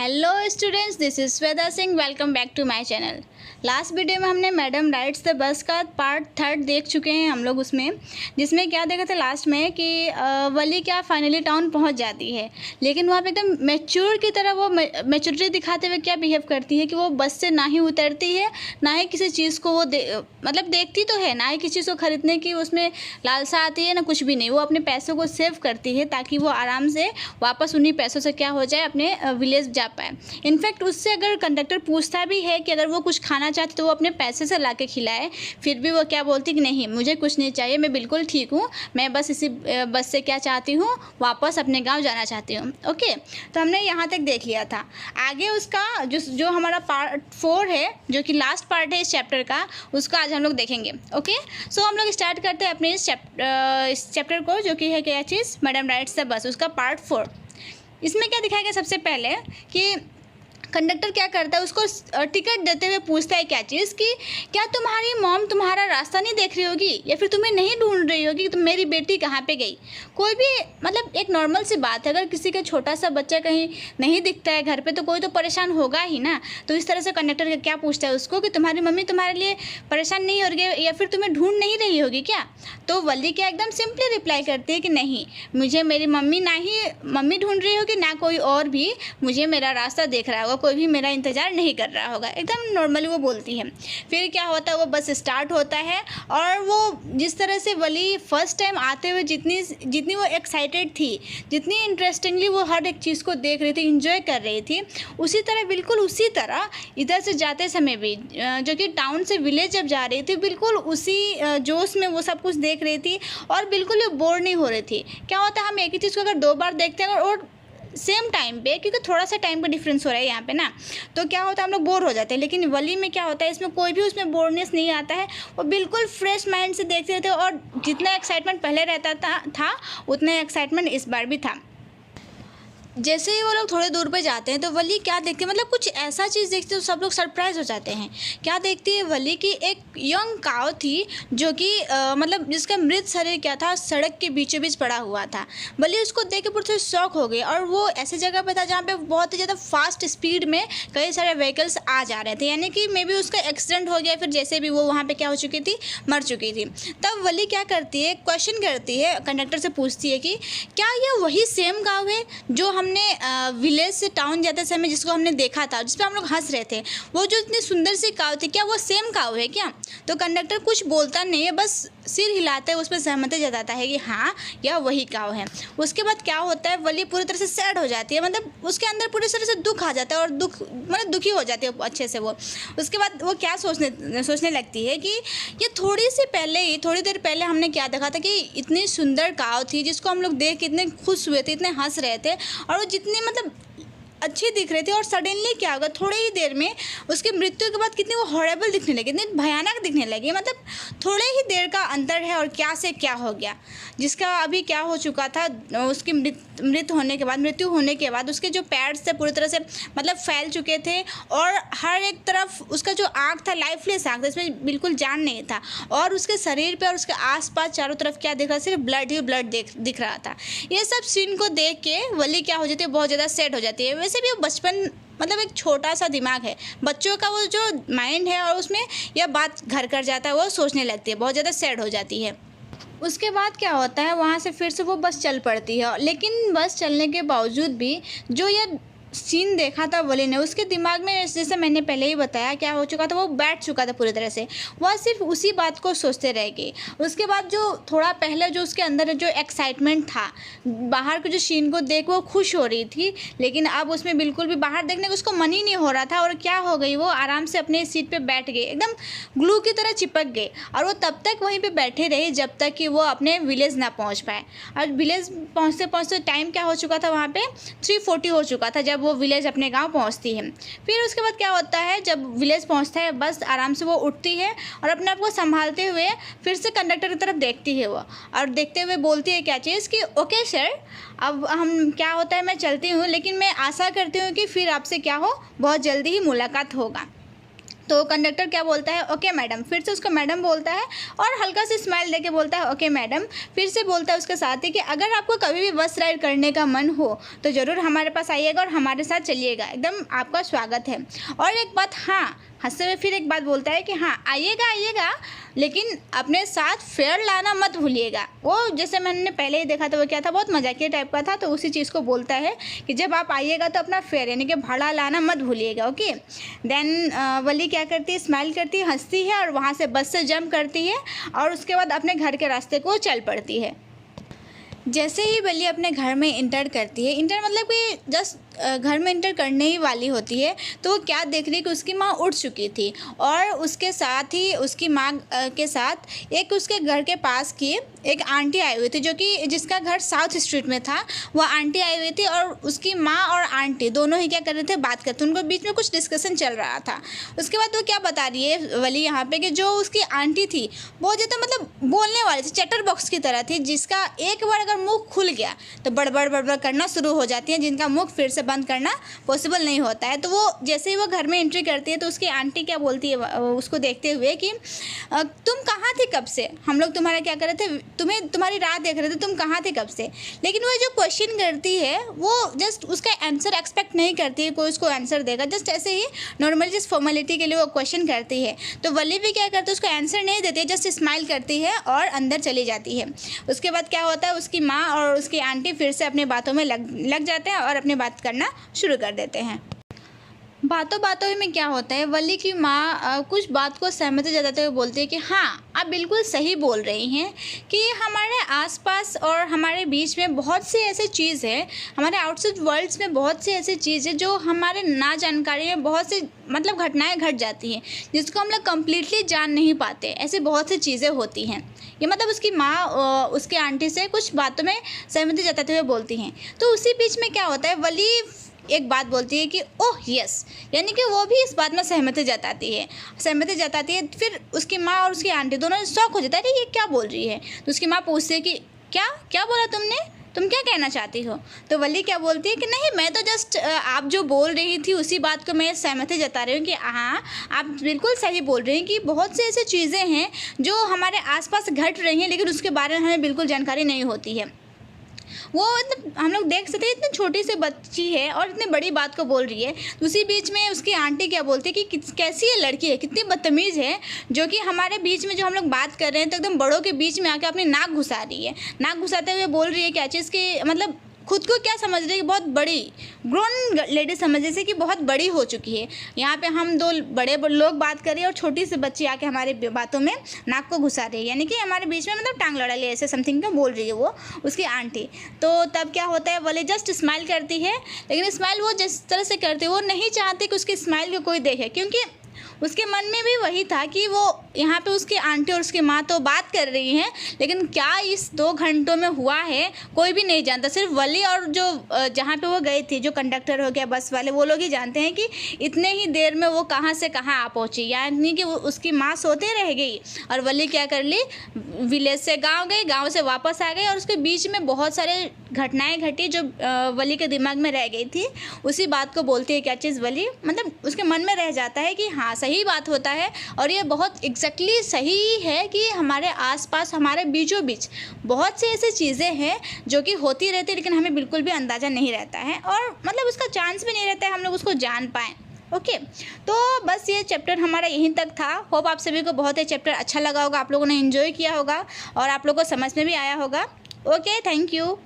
Hello students, this is Shweta Singh. Welcome back to my channel. Last video में हमने madam rides the bus का part 3 देख चुके हैं हम लोग उसमें, जिसमें क्या देखा था लास्ट में कि वली क्या फाइनली टाउन पहुंच जाती है, लेकिन वहाँ पे एकदम मैच्योर की तरह वो मैच्योरिटी दिखाते हुए क्या बिहेव करती है कि वो बस से ना ही उतरती है, ना ही किसी चीज़ को वो मतलब देखती तो है, ना ही किसी चीज़ को ख़रीदने की उसमें लालसा आती है, ना कुछ भी नहीं। वो अपने पैसों को सेव करती है ताकि वो आराम से वापस उन्हीं पैसों से क्या हो जाए, अपने विलेज जा पाए। इनफैक्ट उससे अगर कंडक्टर पूछता भी है कि अगर वो कुछ खाना चाहती तो वो अपने पैसे से ला के खिलाए, फिर भी वो क्या बोलती कि नहीं, मुझे कुछ नहीं चाहिए, मैं बिल्कुल ठीक हूँ, मैं बस इसी बस से क्या चाहती हूँ, वापस अपने गांव जाना चाहती हूँ। ओके, तो हमने यहाँ तक देख लिया था। आगे उसका जो हमारा पार्ट 4 है, जो कि लास्ट पार्ट है इस चैप्टर का, उसका आज हम लोग देखेंगे। ओके, सो हम लोग स्टार्ट करते हैं अपने इस चैप्टर को, जो कि है क्या चीज़, मैडम राइड्स द बस, उसका पार्ट 4। इसमें क्या दिखाया गया सबसे पहले कि कंडक्टर क्या करता है, उसको टिकट देते हुए पूछता है क्या चीज़ कि क्या तुम्हारी मॉम तुम्हारा रास्ता नहीं देख रही होगी, या फिर तुम्हें नहीं ढूंढ रही होगी कि तुम मेरी बेटी कहाँ पे गई। कोई भी मतलब एक नॉर्मल सी बात है, अगर किसी का छोटा सा बच्चा कहीं नहीं दिखता है घर पे तो कोई तो परेशान होगा ही ना। तो इस तरह से कंडक्टर क्या पूछता है उसको कि तुम्हारी मम्मी तुम्हारे लिए परेशान नहीं हो रही है, या फिर तुम्हें ढूंढ नहीं रही होगी क्या। तो वली क्या एकदम सिंपली रिप्लाई करती है कि नहीं, मुझे मेरी मम्मी ना ही मम्मी ढूंढ रही होगी, ना कोई और भी मुझे मेरा रास्ता देख रहा होगा, कोई भी मेरा इंतज़ार नहीं कर रहा होगा। एकदम नॉर्मली वो बोलती है। फिर क्या होता है, वो बस स्टार्ट होता है, और वो जिस तरह से वली फर्स्ट टाइम आते हुए जितनी वो एक्साइटेड थी, जितनी इंटरेस्टिंगली वो हर एक चीज़ को देख रही थी, इंजॉय कर रही थी, उसी तरह बिल्कुल उसी तरह इधर से जाते समय भी, जो कि टाउन से विलेज जब जा रही थी, बिल्कुल उसी जोश में वो सब कुछ देख रही थी और बिल्कुल भी बोर नहीं हो रही थी। क्या होता है, हम एक ही चीज़ को अगर 2 बार देखते हैं और सेम टाइम पे, क्योंकि थोड़ा सा टाइम का डिफरेंस हो रहा है यहाँ पे ना, तो क्या होता है हम लोग बोर हो जाते हैं। लेकिन वली में क्या होता है, इसमें कोई भी उसमें बोरनेस नहीं आता है, वो बिल्कुल फ्रेश माइंड से देखते थे, और जितना एक्साइटमेंट पहले रहता था उतना एक्साइटमेंट इस बार भी था। जैसे ही वो लोग थोड़े दूर पे जाते हैं तो वली क्या देखती है, मतलब कुछ ऐसा चीज़ देखती है तो सब लोग सरप्राइज हो जाते हैं। क्या देखती है वली की, एक यंग काव थी जो कि मतलब जिसका मृत शरीर क्या था, सड़क के बीचों बीच पड़ा हुआ था। वली उसको देख के पूरी शॉक हो गई, और वो ऐसी जगह पे था जहाँ पे बहुत ही ज़्यादा फास्ट स्पीड में कई सारे व्हीकल्स आ जा रहे थे, यानी कि मे बी उसका एक्सीडेंट हो गया, फिर जैसे भी वो वहाँ पर क्या हो चुकी थी, मर चुकी थी। तब वली क्या करती है, क्वेश्चन करती है, कंडक्टर से पूछती है कि क्या यह वही सेम गाँव है जो हमने विलेज से टाउन जाते समय जिसको हमने देखा था, जिस पर हम लोग हंस रहे थे, वो जो इतनी सुंदर सी काव थी, क्या वो सेम काव है क्या। तो कंडक्टर कुछ बोलता नहीं है, बस सिर हिलाता है, उस पर सहमति जताता है कि हाँ यह वही काव है। उसके बाद क्या होता है, वली पूरी तरह से सैड हो जाती है, मतलब उसके अंदर पूरी तरह से दुख आ जाता है, और दुखी हो जाती है अच्छे से वो। उसके बाद वो क्या सोचने लगती है कि ये थोड़ी देर पहले हमने क्या देखा था कि इतनी सुंदर काव थी जिसको हम लोग देख के इतने खुश हुए थे, इतने हंस रहे थे, और वो जितनी मतलब अच्छी दिख रही थी, और सडनली क्या होगा, थोड़े ही देर में उसकी मृत्यु के बाद कितनी वो हॉरेबल दिखने लगी, इतनी भयानक दिखने लगी। मतलब थोड़े ही देर का अंतर है और क्या से क्या हो गया, जिसका अभी क्या हो चुका था, उसकी मृत्यु होने के बाद उसके जो पैड्स थे पूरी तरह से मतलब फैल चुके थे, और हर एक तरफ उसका जो आँख था, लाइफलेस आँख था, इसमें बिल्कुल जान नहीं था, और उसके शरीर पे और उसके आसपास चारों तरफ क्या दिख रहा था, सिर्फ ब्लड ही ब्लड दिख रहा था। ये सब सीन को देख के वली क्या हो जाती है, बहुत ज़्यादा सैड हो जाती है। वैसे भी वो बचपन मतलब एक छोटा सा दिमाग है बच्चों का, वो जो माइंड है, और उसमें यह बात घर कर जाता है, वो सोचने लगती है, बहुत ज़्यादा सैड हो जाती है। उसके बाद क्या होता है, वहाँ से फिर से वो बस चल पड़ती है, लेकिन बस चलने के बावजूद भी जो ये सीन देखा था वली ने, उसके दिमाग में जैसे मैंने पहले ही बताया क्या हो चुका था, वो बैठ चुका था पूरी तरह से, वह सिर्फ उसी बात को सोचते रह गई। उसके बाद जो थोड़ा पहले जो उसके अंदर जो एक्साइटमेंट था, बाहर के जो सीन को देख वो खुश हो रही थी, लेकिन अब उसमें बिल्कुल भी बाहर देखने को उसको मन ही नहीं हो रहा था, और क्या हो गई, वो आराम से अपने सीट पर बैठ गई, एकदम ग्लू की तरह चिपक गई, और वो तब तक वहीं पर बैठे रही जब तक कि वो अपने विलेज ना पहुँच पाए। और विलेज पहुँचते पहुँचते टाइम क्या हो चुका था, वहाँ पर 3:40 हो चुका था जब वो विलेज अपने गांव पहुंचती है। फिर उसके बाद क्या होता है, जब विलेज पहुंचता है बस आराम से वो उठती है, और अपने आप को संभालते हुए फिर से कंडक्टर की तरफ देखती है वो, और देखते हुए बोलती है क्या चीज़ कि ओके सर, अब हम क्या होता है, मैं चलती हूँ, लेकिन मैं आशा करती हूँ कि फिर आपसे क्या हो, बहुत जल्दी ही मुलाकात होगा। तो कंडक्टर क्या बोलता है, ओके मैडम, फिर से उसको मैडम बोलता है और हल्का सी स्माइल देके बोलता है ओके मैडम। फिर से बोलता है उसके साथ ही कि अगर आपको कभी भी बस राइड करने का मन हो तो ज़रूर हमारे पास आइएगा और हमारे साथ चलिएगा, एकदम आपका स्वागत है। और एक बात, हाँ, हंसते हुए फिर एक बात बोलता है कि हाँ आइएगा आइएगा, लेकिन अपने साथ फेयर लाना मत भूलिएगा। वो जैसे मैंने पहले ही देखा था वो क्या था, बहुत मजाकिया टाइप का था, तो उसी चीज़ को बोलता है कि जब आप आइएगा तो अपना फेयर यानी कि भाड़ा लाना मत भूलिएगा। ओके, देन वली क्या करती है, स्माइल करती है, हंसती है और वहाँ से बस से जंप करती है और उसके बाद अपने घर के रास्ते को चल पड़ती है। जैसे ही वली अपने घर में इंटर करती है, इंटर मतलब कि जस्ट घर में इंटर करने ही वाली होती है, तो वो क्या देख रही है कि उसकी माँ उठ चुकी थी और उसके साथ ही उसकी माँ के साथ एक उसके घर के पास की एक आंटी आई हुई थी, जो कि जिसका घर साउथ स्ट्रीट में था। वो आंटी आई हुई थी और उसकी माँ और आंटी दोनों ही क्या कर रहे थे, बात करते, उनको बीच में कुछ डिस्कशन चल रहा था। उसके बाद वो क्या बता रही है वली यहाँ पे कि जो उसकी आंटी थी बहुत ज़्यादा मतलब बोलने वाली थी, चैटर बॉक्स की तरह थी, जिसका एक बार अगर मुँह खुल गया तो बड़बड़ बड़बड़ करना शुरू हो जाती है, जिनका मुँह फिर से बंद करना पॉसिबल नहीं होता है। तो वो जैसे ही वो घर में एंट्री करती है तो उसकी आंटी क्या बोलती है उसको देखते हुए कि तुम कहाँ थे कब से, हम लोग तुम्हारा क्या कर रहे थे, तुम्हारी राह देख रहे थे, तुम कहाँ थे कब से। लेकिन वो जो क्वेश्चन करती है वो जस्ट उसका आंसर एक्सपेक्ट नहीं करती है कोई उसको आंसर देगा, जस्ट ऐसे ही नॉर्मली जस्ट फॉर्मेलिटी के लिए वो क्वेश्चन करती है। तो वली भी क्या करती है, उसको आंसर नहीं देती है, जस्ट स्माइल करती है और अंदर चली जाती है। उसके बाद क्या होता है, उसकी माँ और उसकी आंटी फिर से अपनी बातों में लग जाते हैं और अपनी बात करना शुरू कर देते हैं। बातों बातों में क्या होता है, वली की माँ कुछ बात को सहमति जताते हुए बोलती है कि हाँ आप बिल्कुल सही बोल रही हैं कि हमारे आसपास और हमारे बीच में बहुत सी ऐसी चीज़ है, हमारे आउटसाइड वर्ल्ड्स में बहुत सी ऐसी चीज़ है जो हमारे ना जानकारी में बहुत सी मतलब घटनाएं घट जाती हैं, जिसको हम लोग कम्प्लीटली जान नहीं पाते। ऐसी बहुत सी चीज़ें होती हैं। ये मतलब उसकी माँ उसके आंटी से कुछ बातों में सहमति जताते हुए बोलती हैं। तो उसी बीच में क्या होता है, वली एक बात बोलती है कि ओह यस, यानी कि वो भी इस बात में सहमति जताती है। फिर उसकी माँ और उसकी आंटी दोनों शॉक हो जाता है, अरे ये क्या बोल रही है। तो उसकी माँ पूछती है कि क्या क्या बोला तुमने, तुम क्या कहना चाहती हो। तो वली क्या बोलती है कि नहीं, मैं तो जस्ट आप जो बोल रही थी उसी बात को मैं सहमति जता रही हूँ कि हाँ आप बिल्कुल सही बोल रही हैं कि बहुत सी ऐसी चीज़ें हैं जो हमारे आसपास घट रही हैं, लेकिन उसके बारे में हमें बिल्कुल जानकारी नहीं होती है। वो मतलब हम लोग देख सकते हैं इतनी छोटी सी बच्ची है और इतनी बड़ी बात को बोल रही है। उसी बीच में उसकी आंटी क्या बोलती है कि कैसी ये लड़की है, कितनी बदतमीज़ है, जो कि हमारे बीच में जो हम लोग बात कर रहे हैं तो एकदम बड़ों के बीच में आके अपनी नाक घुसा रही है। नाक घुसाते हुए बोल रही है क्या चीज़ की, मतलब खुद को क्या समझ रही है कि बहुत बड़ी ग्रोन लेडी समझ रही है कि बहुत बड़ी हो चुकी है। यहाँ पे हम दो बड़े लोग बात कर रहे हैं और छोटी सी बच्ची आके हमारी बातों में नाक को घुसा रही है, यानी कि हमारे बीच में मतलब टांग लड़ा ले ऐसे समथिंग का बोल रही है वो उसकी आंटी। तो तब क्या होता है, बोले जस्ट स्माइल करती है, लेकिन स्माइल वो जिस तरह से करती है वो नहीं चाहती कि उसकी स्माइल को कोई देखे, क्योंकि उसके मन में भी वही था कि वो यहाँ पे उसकी आंटी और उसकी माँ तो बात कर रही हैं, लेकिन क्या इस 2 घंटों में हुआ है कोई भी नहीं जानता। सिर्फ वली और जो जहाँ पे वो गई थी, जो कंडक्टर हो गया बस वाले, वो लोग ही जानते हैं कि इतने ही देर में वो कहाँ से कहाँ आ पहुँची। यानी कि उसकी माँ सोते रह गई और वली क्या कर ली, विलेज से गाँव गई, गाँव से वापस आ गई और उसके बीच में बहुत सारे घटनाएँ घटी जो वली के दिमाग में रह गई थी। उसी बात को बोलती है क्या चीज़, वली मतलब उसके मन में रह जाता है कि हाँ सही बात होता है और ये बहुत एग्जैक्टली सही है कि हमारे आसपास हमारे बीचों बीच बहुत सी ऐसी चीज़ें हैं जो कि होती रहती है, लेकिन हमें बिल्कुल भी अंदाज़ा नहीं रहता है और मतलब उसका चांस भी नहीं रहता है हम लोग उसको जान पाएँ। ओके, तो बस ये चैप्टर हमारा यहीं तक था। होप आप सभी को बहुत ही चैप्टर अच्छा लगा होगा, आप लोगों ने एंजॉय किया होगा और आप लोगों को समझ में भी आया होगा। Okay, thank you.